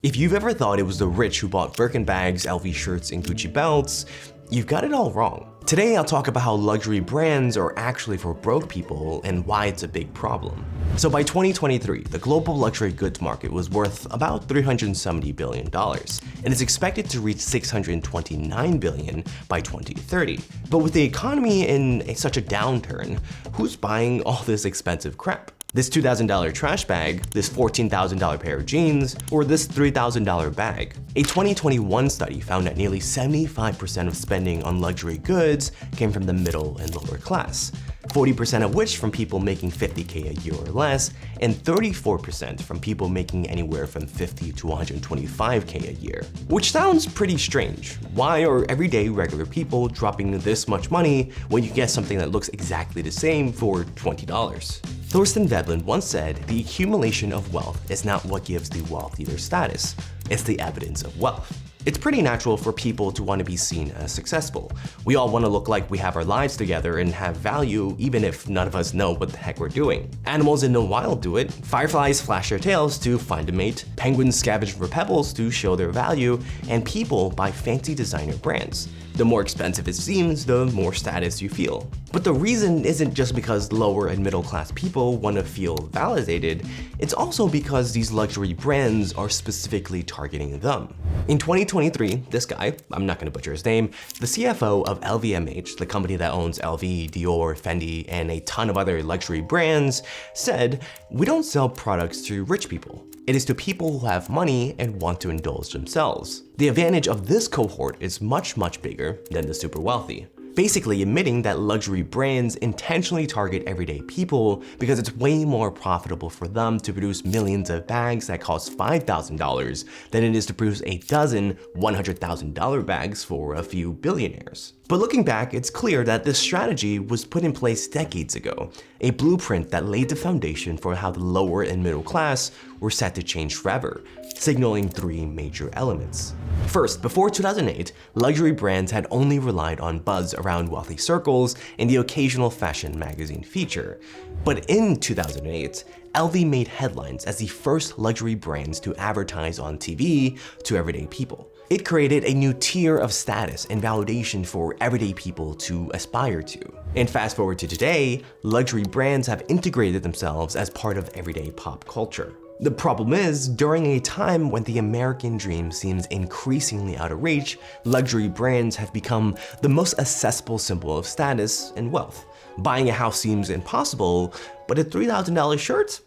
If you've ever thought it was the rich who bought Birkin bags, LV shirts, and Gucci belts, you've got it all wrong. Today I'll talk about how luxury brands are actually for broke people and why it's a big problem. So by 2023, the global luxury goods market was worth about $370 billion, and is expected to reach $629 billion by 2030. But with the economy in such a downturn, who's buying all this expensive crap? This $2,000 trash bag, this $14,000 pair of jeans, or this $3,000 bag. A 2021 study found that nearly 75% of spending on luxury goods came from the middle and lower class, 40% of which from people making $50K a year or less, and 34% from people making anywhere from $50 to $125K a year. Which sounds pretty strange. Why are everyday regular people dropping this much money when you get something that looks exactly the same for $20? Thorstein Veblen once said, "The accumulation of wealth is not what gives the wealthy their status, it's the evidence of wealth." It's pretty natural for people to want to be seen as successful. We all want to look like we have our lives together and have value even if none of us know what the heck we're doing. Animals in the wild do it. Fireflies flash their tails to find a mate, penguins scavenge for pebbles to show their value, and people buy fancy designer brands. The more expensive it seems, the more status you feel. But the reason isn't just because lower and middle class people want to feel validated, it's also because these luxury brands are specifically targeting them. In 2023, this guy, I'm not gonna butcher his name, the CFO of LVMH, the company that owns LV, Dior, Fendi, and a ton of other luxury brands, said, "We don't sell products to rich people. It is to people who have money and want to indulge themselves." The advantage of this cohort is much bigger than the super wealthy. Basically admitting that luxury brands intentionally target everyday people because it's way more profitable for them to produce millions of bags that cost $5,000 than it is to produce a dozen $100,000 bags for a few billionaires. But looking back, it's clear that this strategy was put in place decades ago, a blueprint that laid the foundation for how the lower and middle class were set to change forever, signaling three major elements. First, before 2008, luxury brands had only relied on buzz around wealthy circles and the occasional fashion magazine feature. But in 2008, LV made headlines as the first luxury brands to advertise on TV to everyday people. It created a new tier of status and validation for everyday people to aspire to. And fast forward to today, luxury brands have integrated themselves as part of everyday pop culture. The problem is, during a time when the American dream seems increasingly out of reach, luxury brands have become the most accessible symbol of status and wealth. Buying a house seems impossible, but a $3,000 shirt?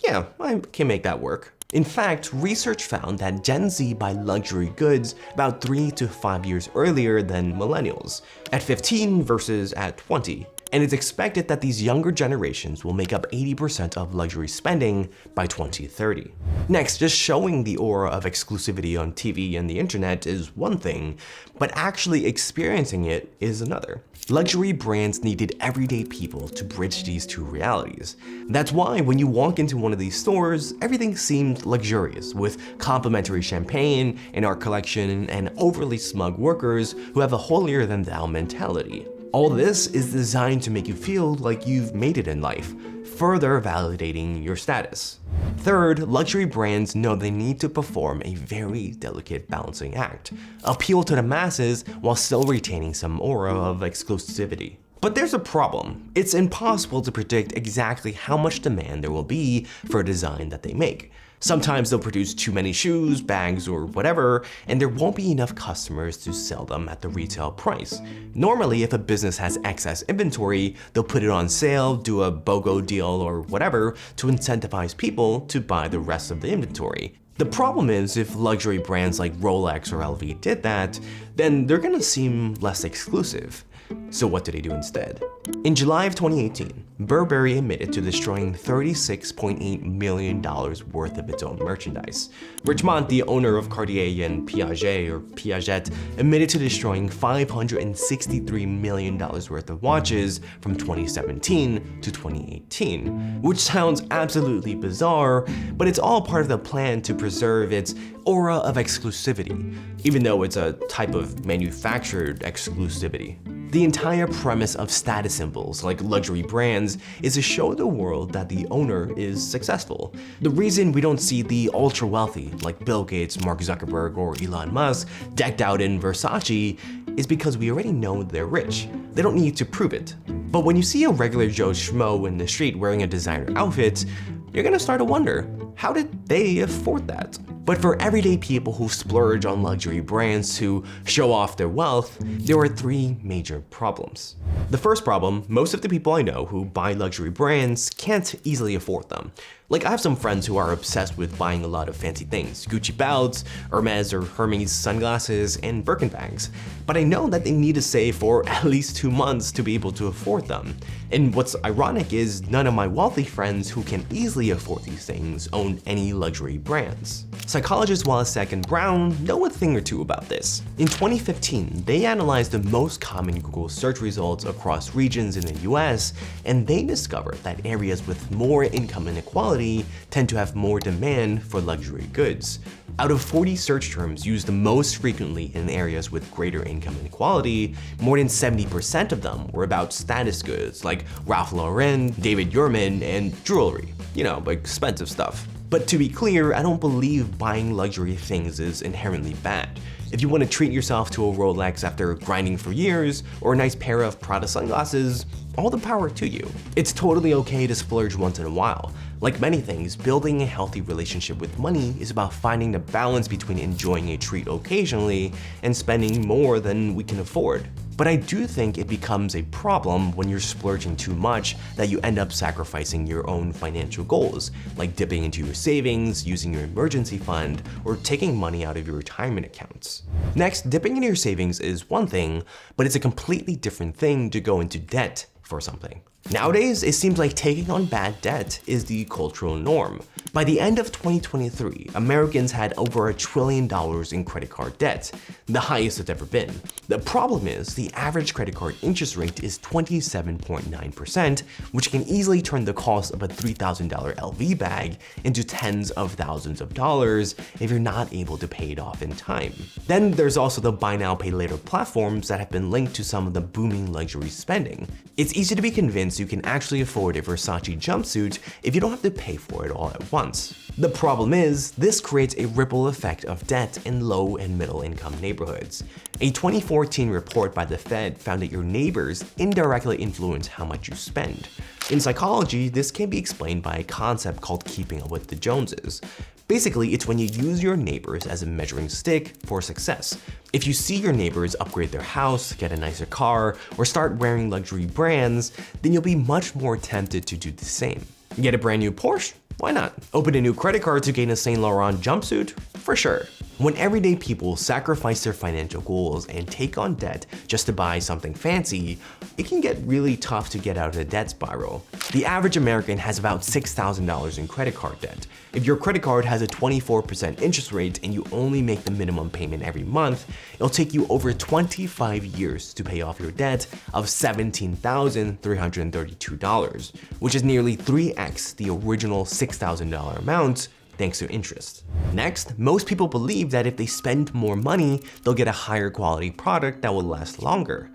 Yeah, I can make that work. In fact, research found that Gen Z buy luxury goods about 3 to 5 years earlier than millennials, at 15 versus at 20. And it's expected that these younger generations will make up 80% of luxury spending by 2030. Next, just showing the aura of exclusivity on TV and the internet is one thing, but actually experiencing it is another. Luxury brands needed everyday people to bridge these two realities. That's why when you walk into one of these stores, everything seemed luxurious, with complimentary champagne, an art collection, and overly smug workers who have a holier-than-thou mentality. All this is designed to make you feel like you've made it in life, further validating your status. Third, luxury brands know they need to perform a very delicate balancing act, appeal to the masses while still retaining some aura of exclusivity. But there's a problem. It's impossible to predict exactly how much demand there will be for a design that they make. Sometimes they'll produce too many shoes, bags, or whatever, and there won't be enough customers to sell them at the retail price. Normally, if a business has excess inventory, they'll put it on sale, do a BOGO deal or whatever to incentivize people to buy the rest of the inventory. The problem is, if luxury brands like Rolex or LV did that, then they're gonna seem less exclusive. So what do they do instead? In July of 2018, Burberry admitted to destroying $36.8 million worth of its own merchandise. Richemont, the owner of Cartier and Piaget, admitted to destroying $563 million worth of watches from 2017 to 2018, which sounds absolutely bizarre, but it's all part of the plan to preserve its aura of exclusivity, even though it's a type of manufactured exclusivity. The entire premise of status symbols like luxury brands is to show the world that the owner is successful. The reason we don't see the ultra wealthy like Bill Gates, Mark Zuckerberg, or Elon Musk decked out in Versace is because we already know they're rich. They don't need to prove it. But when you see a regular Joe Schmo in the street wearing a designer outfit, you're gonna start to wonder, how did they afford that? But for everyday people who splurge on luxury brands to show off their wealth, there are three major problems. The first problem, most of the people I know who buy luxury brands can't easily afford them. Like, I have some friends who are obsessed with buying a lot of fancy things, Gucci belts, Hermes or Hermes sunglasses, and Birkin bags. But I know that they need to save for at least 2 months to be able to afford them. And what's ironic is none of my wealthy friends who can easily afford these things own any luxury brands. Psychologists Walasek and Brown know a thing or two about this. In 2015, they analyzed the most common Google search results across regions in the US, and they discovered that areas with more income inequality tend to have more demand for luxury goods. Out of 40 search terms used the most frequently in areas with greater income inequality, more than 70% of them were about status goods like Ralph Lauren, David Yurman, and jewelry. You know, expensive stuff. But to be clear, I don't believe buying luxury things is inherently bad. If you want to treat yourself to a Rolex after grinding for years, or a nice pair of Prada sunglasses, all the power to you. It's totally okay to splurge once in a while. Like many things, building a healthy relationship with money is about finding the balance between enjoying a treat occasionally and spending more than we can afford. But I do think it becomes a problem when you're splurging too much that you end up sacrificing your own financial goals, like dipping into your savings, using your emergency fund, or taking money out of your retirement accounts. Next, dipping into your savings is one thing, but it's a completely different thing to go into debt for something. Nowadays, it seems like taking on bad debt is the cultural norm. By the end of 2023, Americans had over $1 trillion in credit card debt, the highest it's ever been. The problem is the average credit card interest rate is 27.9%, which can easily turn the cost of a $3,000 LV bag into tens of thousands of dollars if you're not able to pay it off in time. Then there's also the buy now, pay later platforms that have been linked to some of the booming luxury spending. It's easy to be convinced you can actually afford a Versace jumpsuit if you don't have to pay for it all at once. The problem is, this creates a ripple effect of debt in low and middle income neighborhoods. A 2014 report by the Fed found that your neighbors indirectly influence how much you spend. In psychology, this can be explained by a concept called keeping up with the Joneses. Basically, it's when you use your neighbors as a measuring stick for success. If you see your neighbors upgrade their house, get a nicer car, or start wearing luxury brands, then you'll be much more tempted to do the same. Get a brand new Porsche? Why not? Open a new credit card to gain a Saint Laurent jumpsuit? For sure. When everyday people sacrifice their financial goals and take on debt just to buy something fancy, it can get really tough to get out of the debt spiral. The average American has about $6,000 in credit card debt. If your credit card has a 24% interest rate and you only make the minimum payment every month, it'll take you over 25 years to pay off your debt of $17,332, which is nearly 3x the original $6,000 amount, thanks to interest. Next, most people believe that if they spend more money, they'll get a higher quality product that will last longer.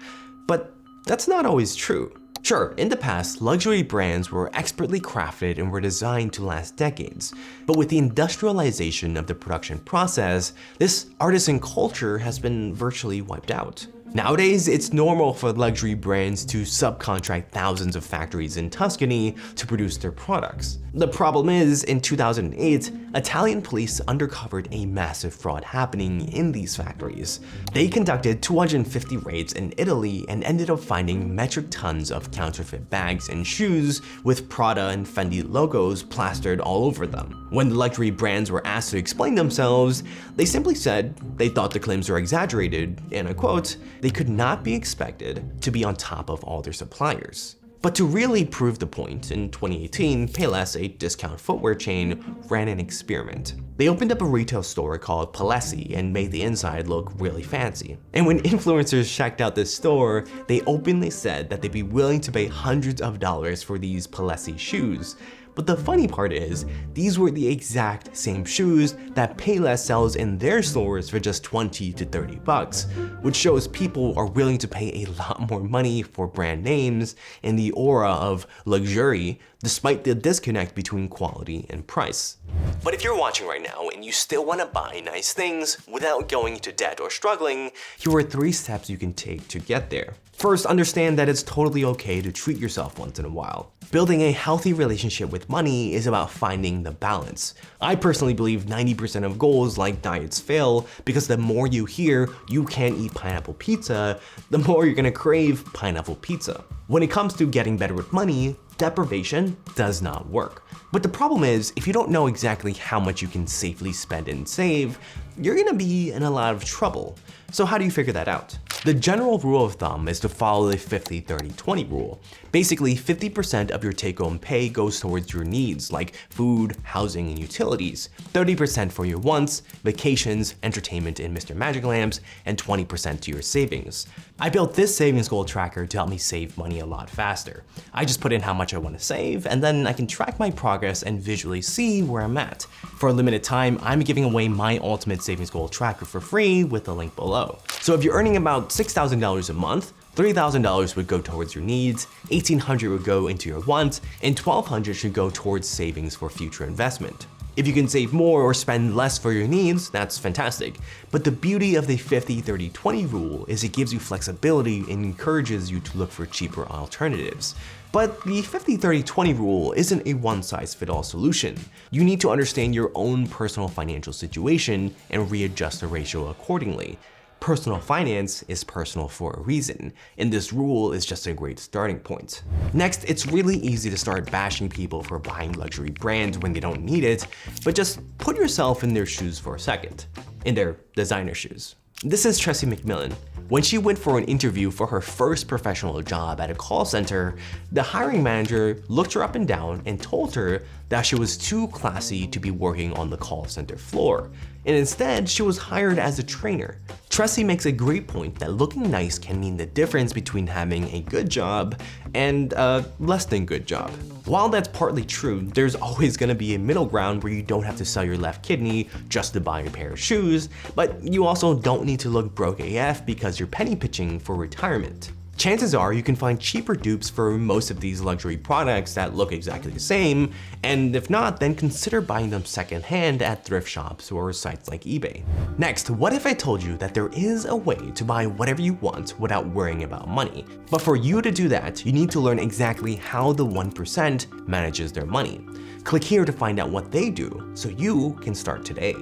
But that's not always true. Sure, in the past, luxury brands were expertly crafted and were designed to last decades. But with the industrialization of the production process, this artisan culture has been virtually wiped out. Nowadays, it's normal for luxury brands to subcontract thousands of factories in Tuscany to produce their products. The problem is, in 2008, Italian police uncovered a massive fraud happening in these factories. They conducted 250 raids in Italy and ended up finding metric tons of counterfeit bags and shoes with Prada and Fendi logos plastered all over them. When the luxury brands were asked to explain themselves, they simply said they thought the claims were exaggerated, and I quote, "They could not be expected to be on top of all their suppliers." But to really prove the point, in 2018, Payless, a discount footwear chain, ran an experiment. They opened up a retail store called Palessi and made the inside look really fancy. And when influencers checked out this store, they openly said that they'd be willing to pay hundreds of dollars for these Palessi shoes. But the funny part is, these were the exact same shoes that Payless sells in their stores for just 20 to 30 bucks, which shows people are willing to pay a lot more money for brand names and the aura of luxury, despite the disconnect between quality and price. But if you're watching right now and you still want to buy nice things without going into debt or struggling, here are 3 steps you can take to get there. First, understand that it's totally okay to treat yourself once in a while. Building a healthy relationship with money is about finding the balance. I personally believe 90% of goals like diets fail because the more you hear you can't eat pineapple pizza, the more you're gonna crave pineapple pizza. When it comes to getting better with money, deprivation does not work. But the problem is, if you don't know exactly how much you can safely spend and save, you're gonna be in a lot of trouble. So how do you figure that out? The general rule of thumb is to follow the 50-30-20 rule. Basically, 50% of your take-home pay goes towards your needs like food, housing, and utilities, 30% for your wants, vacations, entertainment, and Mr. Magic Lamps, and 20% to your savings. I built this savings goal tracker to help me save money a lot faster. I just put in how much I want to save, and then I can track my progress and visually see where I'm at. For a limited time, I'm giving away my ultimate savings goal tracker for free with the link below. So if you're earning about $6,000 a month, $3,000 would go towards your needs, $1,800 would go into your wants, and $1,200 should go towards savings for future investment. If you can save more or spend less for your needs, that's fantastic. But the beauty of the 50-30-20 rule is it gives you flexibility and encourages you to look for cheaper alternatives. But the 50-30-20 rule isn't a one-size-fits-all solution. You need to understand your own personal financial situation and readjust the ratio accordingly. Personal finance is personal for a reason, and this rule is just a great starting point. Next, it's really easy to start bashing people for buying luxury brands when they don't need it, but just put yourself in their shoes for a second, in their designer shoes. This is Tressie McMillan. When she went for an interview for her first professional job at a call center, the hiring manager looked her up and down and told her that she was too classy to be working on the call center floor, and instead she was hired as a trainer. Tressie makes a great point that looking nice can mean the difference between having a good job and a less than good job. While that's partly true, there's always gonna be a middle ground where you don't have to sell your left kidney just to buy a pair of shoes, but you also don't need to look broke AF because you're penny pitching for retirement. Chances are you can find cheaper dupes for most of these luxury products that look exactly the same, and if not, then consider buying them secondhand at thrift shops or sites like eBay. Next, what if I told you that there is a way to buy whatever you want without worrying about money? But for you to do that, you need to learn exactly how the 1% manages their money. Click here to find out what they do so you can start today.